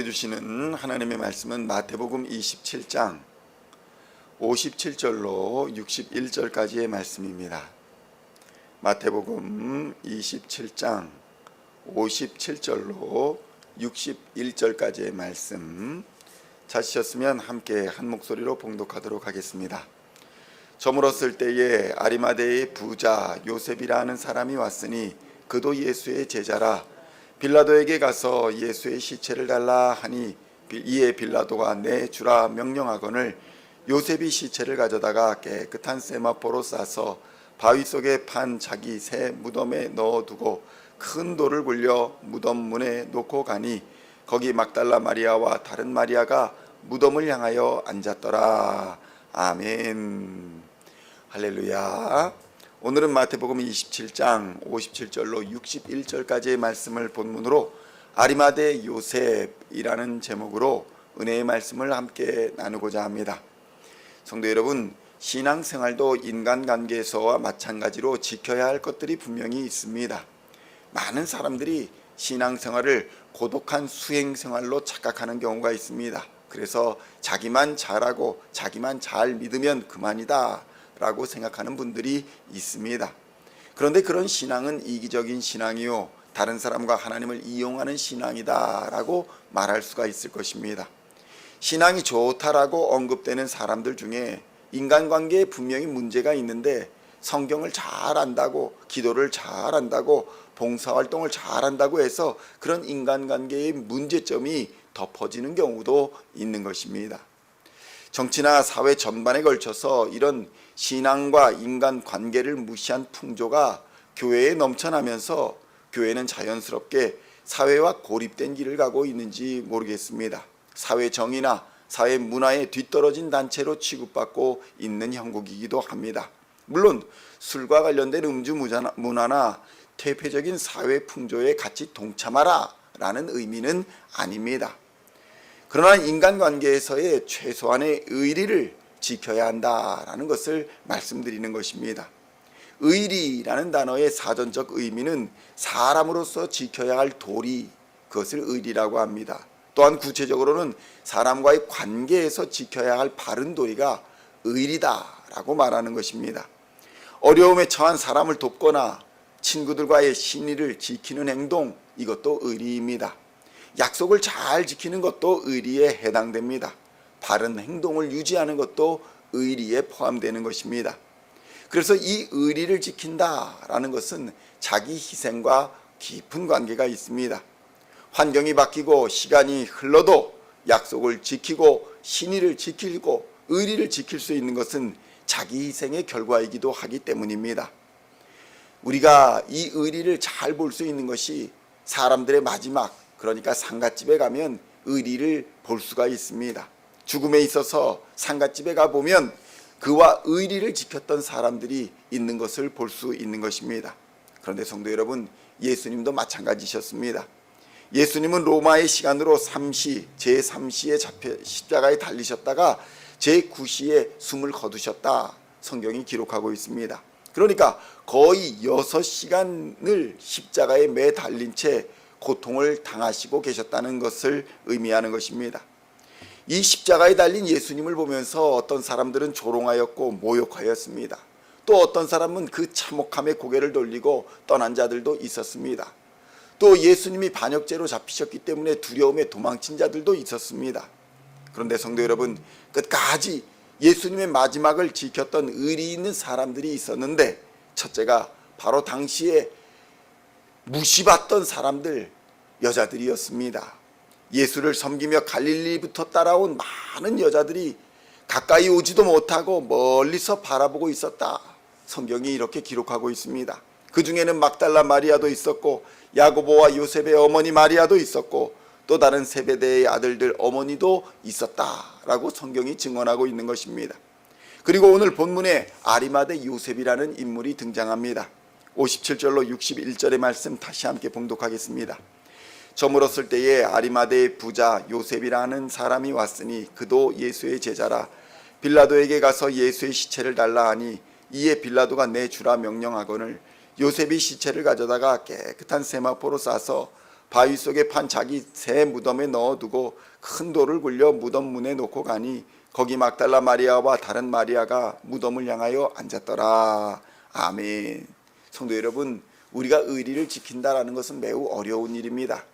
주시는 하나님의 말씀은 마태복음 27장 57절로 61절까지의 말씀입니다. 마태복음 27장 57절로 61절까지의 말씀 찾으셨으면 함께 한 목소리로 봉독하도록 하겠습니다. 저물었을 때에 아리마대의 부자 요셉이라는 사람이 왔으니 그도 예수의 제자라. 빌라도에게 가서 예수의 시체를 달라 하니 이에 빌라도가 내주라 명령하거늘 요셉이 시체를 가져다가 깨끗한 세마포로 싸서 바위 속에 판 자기 새 무덤에 넣어두고 큰 돌을 굴려 무덤 문에 놓고 가니 거기 막달라 마리아와 다른 마리아가 무덤을 향하여 앉았더라. 아멘. 할렐루야. 오늘은 마태복음 27장 57절로 61절까지의 말씀을 본문으로 아리마대 요셉이라는 제목으로 은혜의 말씀을 함께 나누고자 합니다. 성도 여러분, 신앙생활도 인간관계에서와 마찬가지로 지켜야 할 것들이 분명히 있습니다. 많은 사람들이 신앙생활을 고독한 수행생활로 착각하는 경우가 있습니다. 그래서 자기만 잘하고 자기만 잘 믿으면 그만이다 라고 생각하는 분들이 있습니다. 그런데 그런 신앙은 이기적인 신앙이요, 다른 사람과 하나님을 이용하는 신앙이다 라고 말할 수가 있을 것입니다. 신앙이 좋다라고 언급되는 사람들 중에 인간관계에 분명히 문제가 있는데 성경을 잘 안다고, 기도를 잘 안다고, 봉사활동을 잘 한다고 해서 그런 인간관계의 문제점이 덮어지는 경우도 있는 것입니다. 정치나 사회 전반에 걸쳐서 이런 신앙과 인간관계를 무시한 풍조가 교회에 넘쳐나면서 교회는 자연스럽게 사회와 고립된 길을 가고 있는지 모르겠습니다. 사회 정의나 사회 문화에 뒤떨어진 단체로 취급받고 있는 형국이기도 합니다. 물론 술과 관련된 음주 문화나 퇴폐적인 사회 풍조에 같이 동참하라 라는 의미는 아닙니다. 그러나 인간관계에서의 최소한의 의리를 지켜야 한다라는 것을 말씀드리는 것입니다. 의리라는 단어의 사전적 의미는 사람으로서 지켜야 할 도리, 그것을 의리라고 합니다. 또한 구체적으로는 사람과의 관계에서 지켜야 할 바른 도리가 의리다라고 말하는 것입니다. 어려움에 처한 사람을 돕거나 친구들과의 신의를 지키는 행동, 이것도 의리입니다. 약속을 잘 지키는 것도 의리에 해당됩니다. 바른 행동을 유지하는 것도 의리에 포함되는 것입니다. 그래서 이 의리를 지킨다라는 것은 자기 희생과 깊은 관계가 있습니다. 환경이 바뀌고 시간이 흘러도 약속을 지키고 신의를 지키고 의리를 지킬 수 있는 것은 자기 희생의 결과이기도 하기 때문입니다. 우리가 이 의리를 잘 볼 수 있는 것이 사람들의 마지막, 그러니까 상갓집에 가면 의리를 볼 수가 있습니다. 죽음에 있어서 상갓집에 가보면 그와 의리를 지켰던 사람들이 있는 것을 볼 수 있는 것입니다. 그런데 성도 여러분, 예수님도 마찬가지셨습니다. 예수님은 로마의 시간으로 제3시에 잡혀 십자가에 달리셨다가 제9시에 숨을 거두셨다, 성경이 기록하고 있습니다. 그러니까 거의 6시간을 십자가에 매 달린 채 고통을 당하시고 계셨다는 것을 의미하는 것입니다. 이 십자가에 달린 예수님을 보면서 어떤 사람들은 조롱하였고 모욕하였습니다. 또 어떤 사람은 그 참혹함에 고개를 돌리고 떠난 자들도 있었습니다. 또 예수님이 반역죄로 잡히셨기 때문에 두려움에 도망친 자들도 있었습니다. 그런데 성도 여러분, 끝까지 예수님의 마지막을 지켰던 의리 있는 사람들이 있었는데, 첫째가 바로 당시에 무시받던 사람들, 여자들이었습니다. 예수를 섬기며 갈릴리부터 따라온 많은 여자들이 가까이 오지도 못하고 멀리서 바라보고 있었다, 성경이 이렇게 기록하고 있습니다. 그 중에는 막달라 마리아도 있었고 야고보와 요셉의 어머니 마리아도 있었고 또 다른 세베대의 아들들 어머니도 있었다라고 성경이 증언하고 있는 것입니다. 그리고 오늘 본문에 아리마대 요셉이라는 인물이 등장합니다. 57절로 61절의 말씀 다시 함께 봉독하겠습니다. 저물었을 때에 아리마대의 부자 요셉이라는 사람이 왔으니 그도 예수의 제자라. 빌라도에게 가서 예수의 시체를 달라 하니 이에 빌라도가 내주라 명령하거늘 요셉이 시체를 가져다가 깨끗한 세마포로 싸서 바위 속에 판 자기 새 무덤에 넣어두고 큰 돌을 굴려 무덤 문에 놓고 가니 거기 막달라 마리아와 다른 마리아가 무덤을 향하여 앉았더라. 아멘. 성도 여러분, 우리가 의리를 지킨다라는 것은 매우 어려운 일입니다.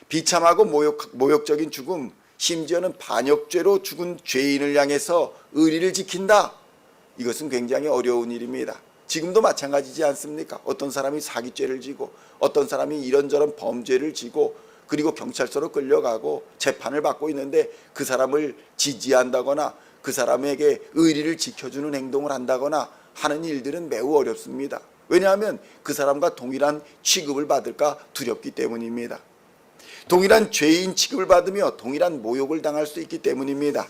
비참하고 모욕적인 죽음, 심지어는 반역죄로 죽은 죄인을 향해서 의리를 지킨다. 이것은 굉장히 어려운 일입니다. 지금도 마찬가지지 않습니까? 어떤 사람이 사기죄를 지고 어떤 사람이 이런저런 범죄를 지고 그리고 경찰서로 끌려가고 재판을 받고 있는데 그 사람을 지지한다거나 그 사람에게 의리를 지켜주는 행동을 한다거나 하는 일들은 매우 어렵습니다. 왜냐하면 그 사람과 동일한 취급을 받을까 두렵기 때문입니다. 동일한 죄인 취급을 받으며 동일한 모욕을 당할 수 있기 때문입니다.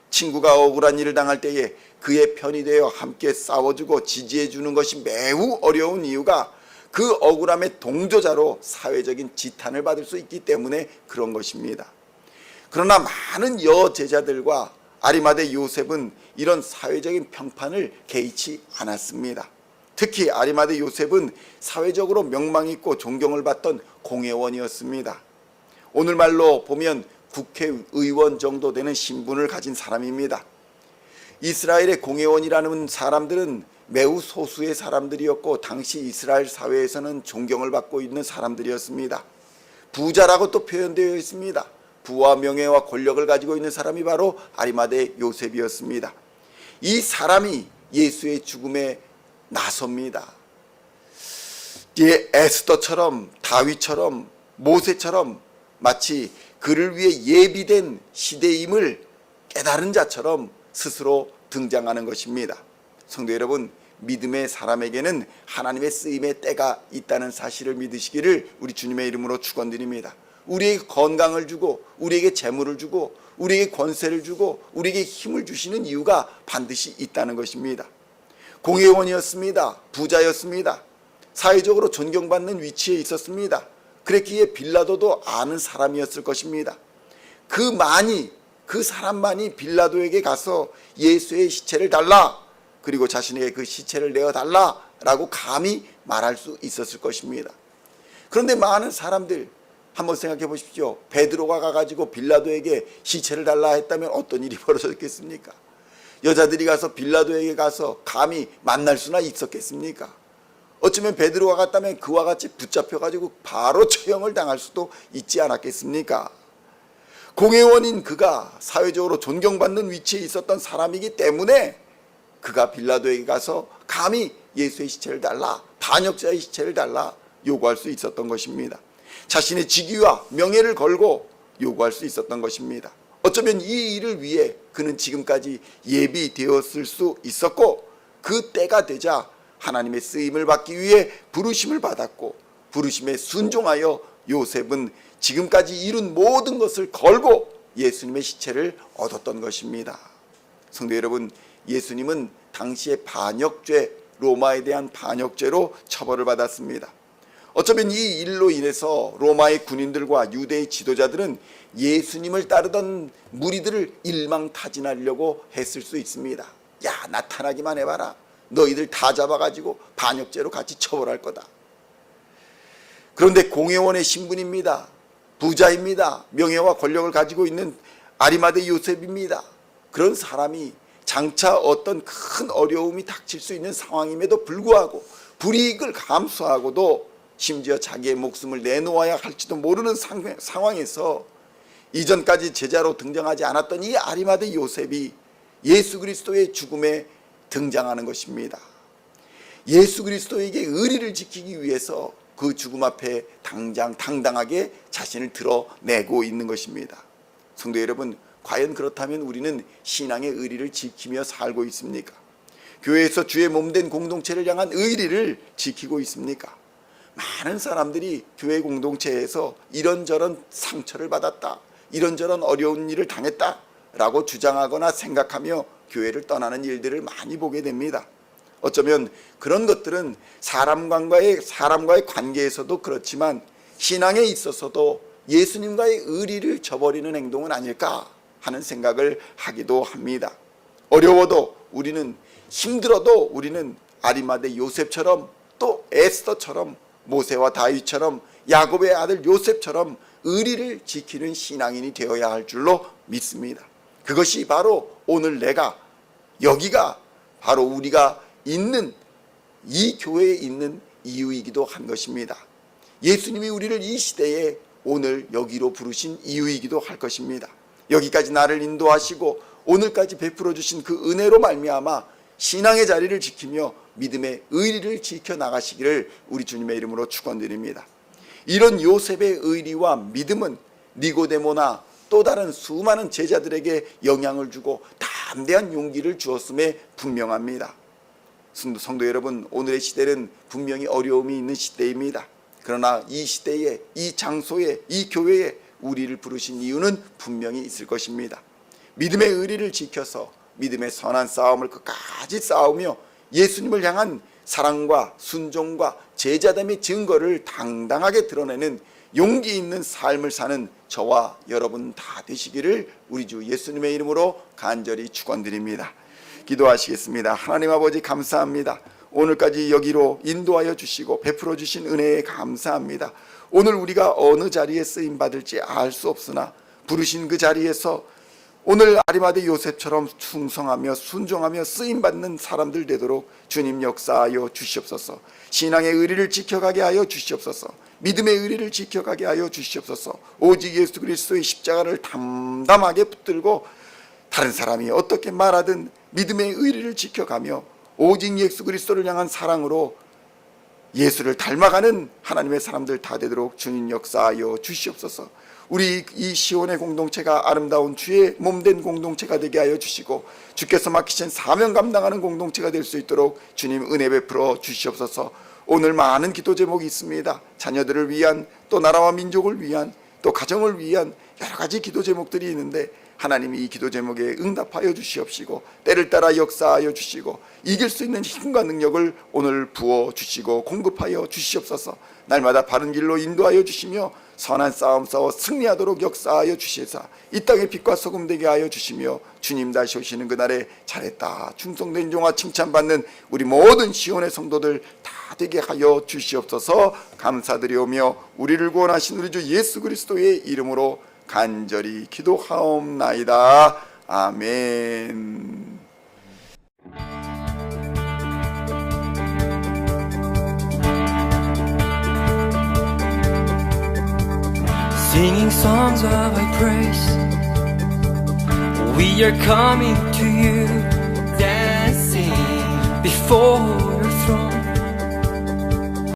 친구가 억울한 일을 당할 때에 그의 편이 되어 함께 싸워주고 지지해주는 것이 매우 어려운 이유가 그 억울함의 동조자로 사회적인 지탄을 받을 수 있기 때문에 그런 것입니다. 그러나 많은 여제자들과 아리마대 요셉은 이런 사회적인 평판을 개의치 않았습니다. 특히 아리마대 요셉은 사회적으로 명망있고 존경을 받던 공회원이었습니다. 오늘말로 보면 국회의원 정도 되는 신분을 가진 사람입니다. 이스라엘의 공회원이라는 사람들은 매우 소수의 사람들이었고 당시 이스라엘 사회에서는 존경을 받고 있는 사람들이었습니다. 부자라고 또 표현되어 있습니다. 부와 명예와 권력을 가지고 있는 사람이 바로 아리마대 요셉이었습니다. 이 사람이 예수의 죽음에 나섭니다. 에스더처럼 다윗처럼 모세처럼 마치 그를 위해 예비된 시대임을 깨달은 자처럼 스스로 등장하는 것입니다. 성도 여러분, 믿음의 사람에게는 하나님의 쓰임의 때가 있다는 사실을 믿으시기를 우리 주님의 이름으로 축원드립니다. 우리에게 건강을 주고 우리에게 재물을 주고 우리에게 권세를 주고 우리에게 힘을 주시는 이유가 반드시 있다는 것입니다. 공회원이었습니다. 부자였습니다. 사회적으로 존경받는 위치에 있었습니다. 그랬기에 빌라도도 아는 사람이었을 것입니다. 그 사람만이 빌라도에게 가서 예수의 시체를 달라, 그리고 자신에게 그 시체를 내어달라 라고 감히 말할 수 있었을 것입니다. 그런데 많은 사람들, 한번 생각해 보십시오. 베드로가 가가지고 빌라도에게 시체를 달라 했다면 어떤 일이 벌어졌겠습니까? 여자들이 가서 빌라도에게 가서 감히 만날 수나 있었겠습니까? 어쩌면 베드로가 갔다면 그와 같이 붙잡혀가지고 바로 처형을 당할 수도 있지 않았겠습니까? 공회원인 그가 사회적으로 존경받는 위치에 있었던 사람이기 때문에 그가 빌라도에게 가서 감히 예수의 시체를 달라, 반역자의 시체를 달라 요구할 수 있었던 것입니다. 자신의 직위와 명예를 걸고 요구할 수 있었던 것입니다. 어쩌면 이 일을 위해 그는 지금까지 예비되었을 수 있었고, 그 때가 되자 하나님의 쓰임을 받기 위해 부르심을 받았고, 부르심에 순종하여 요셉은 지금까지 이룬 모든 것을 걸고 예수님의 시체를 얻었던 것입니다. 성도 여러분, 예수님은 당시의 반역죄, 로마에 대한 반역죄로 처벌을 받았습니다. 어쩌면 이 일로 인해서 로마의 군인들과 유대의 지도자들은 예수님을 따르던 무리들을 일망타진하려고 했을 수 있습니다. 야, 나타나기만 해봐라. 너희들 다 잡아가지고 반역죄로 같이 처벌할 거다. 그런데 공회원의 신분입니다. 부자입니다. 명예와 권력을 가지고 있는 아리마대 요셉입니다. 그런 사람이 장차 어떤 큰 어려움이 닥칠 수 있는 상황임에도 불구하고 불이익을 감수하고도 심지어 자기의 목숨을 내놓아야 할지도 모르는 상황에서 이전까지 제자로 등장하지 않았던 이 아리마대 요셉이 예수 그리스도의 죽음에 등장하는 것입니다. 예수 그리스도에게 의리를 지키기 위해서 그 죽음 앞에 당당하게 자신을 드러내고 있는 것입니다. 성도 여러분, 과연 그렇다면 우리는 신앙의 의리를 지키며 살고 있습니까? 교회에서 주의 몸된 공동체를 향한 의리를 지키고 있습니까? 많은 사람들이 교회 공동체에서 이런저런 상처를 받았다, 이런저런 어려운 일을 당했다 라고 주장하거나 생각하며 교회를 떠나는 일들을 많이 보게 됩니다. 어쩌면 그런 것들은 사람과의 관계에서도 그렇지만 신앙에 있어서도 예수님과의 의리를 저버리는 행동은 아닐까 하는 생각을 하기도 합니다. 어려워도 우리는, 힘들어도 우리는 아리마대 요셉처럼 또 에스더처럼 모세와 다윗처럼 야곱의 아들 요셉처럼 의리를 지키는 신앙인이 되어야 할 줄로 믿습니다. 그것이 바로 오늘 내가 여기가 바로 우리가 있는 이 교회에 있는 이유이기도 한 것입니다. 예수님이 우리를 이 시대에 오늘 여기로 부르신 이유이기도 할 것입니다. 여기까지 나를 인도하시고 오늘까지 베풀어 주신 그 은혜로 말미암아 신앙의 자리를 지키며 믿음의 의리를 지켜나가시기를 우리 주님의 이름으로 축원드립니다. 이런 요셉의 의리와 믿음은 니고데모나 또 다른 수많은 제자들에게 영향을 주고 담대한 용기를 주었음에 분명합니다. 성도 여러분, 오늘의 시대는 분명히 어려움이 있는 시대입니다. 그러나 이 시대에, 이 장소에, 이 교회에 우리를 부르신 이유는 분명히 있을 것입니다. 믿음의 의리를 지켜서 믿음의 선한 싸움을 끝까지 싸우며 예수님을 향한 사랑과 순종과 제자됨의 증거를 당당하게 드러내는 용기 있는 삶을 사는 저와 여러분 다 되시기를 우리 주 예수님의 이름으로 간절히 축원드립니다. 기도하시겠습니다. 하나님 아버지 감사합니다. 오늘까지 여기로 인도하여 주시고 베풀어 주신 은혜에 감사합니다. 오늘 우리가 어느 자리에 쓰임 받을지 알 수 없으나 부르신 그 자리에서 오늘 아리마대 요셉처럼 충성하며 순종하며 쓰임받는 사람들 되도록 주님 역사하여 주시옵소서. 신앙의 의리를 지켜가게 하여 주시옵소서. 믿음의 의리를 지켜가게 하여 주시옵소서. 오직 예수 그리스도의 십자가를 담담하게 붙들고 다른 사람이 어떻게 말하든 믿음의 의리를 지켜가며 오직 예수 그리스도를 향한 사랑으로 예수를 닮아가는 하나님의 사람들 다 되도록 주님 역사하여 주시옵소서. 우리 이 시온의 공동체가 아름다운 주의 몸된 공동체가 되게 하여 주시고 주께서 맡기신 사명 감당하는 공동체가 될 수 있도록 주님 은혜 베풀어 주시옵소서. 오늘 많은 기도 제목이 있습니다. 자녀들을 위한, 또 나라와 민족을 위한, 또 가정을 위한 여러 가지 기도 제목들이 있는데 하나님이 이 기도 제목에 응답하여 주시옵시고 때를 따라 역사하여 주시고 이길 수 있는 힘과 능력을 오늘 부어 주시고 공급하여 주시옵소서. 날마다 바른 길로 인도하여 주시며 선한 싸움 싸워 승리하도록 역사하여 주시사 이 땅의 빛과 소금 되게 하여 주시며 주님 다시 오시는 그날에 잘했다 충성된 종아 칭찬받는 우리 모든 시온의 성도들 다 되게 하여 주시옵소서. 감사드리오며 우리를 구원하신 우리 주 예수 그리스도의 이름으로 간절히 기도하옵나이다. 아멘. Singing songs of Thy praise, we are coming to You, dancing before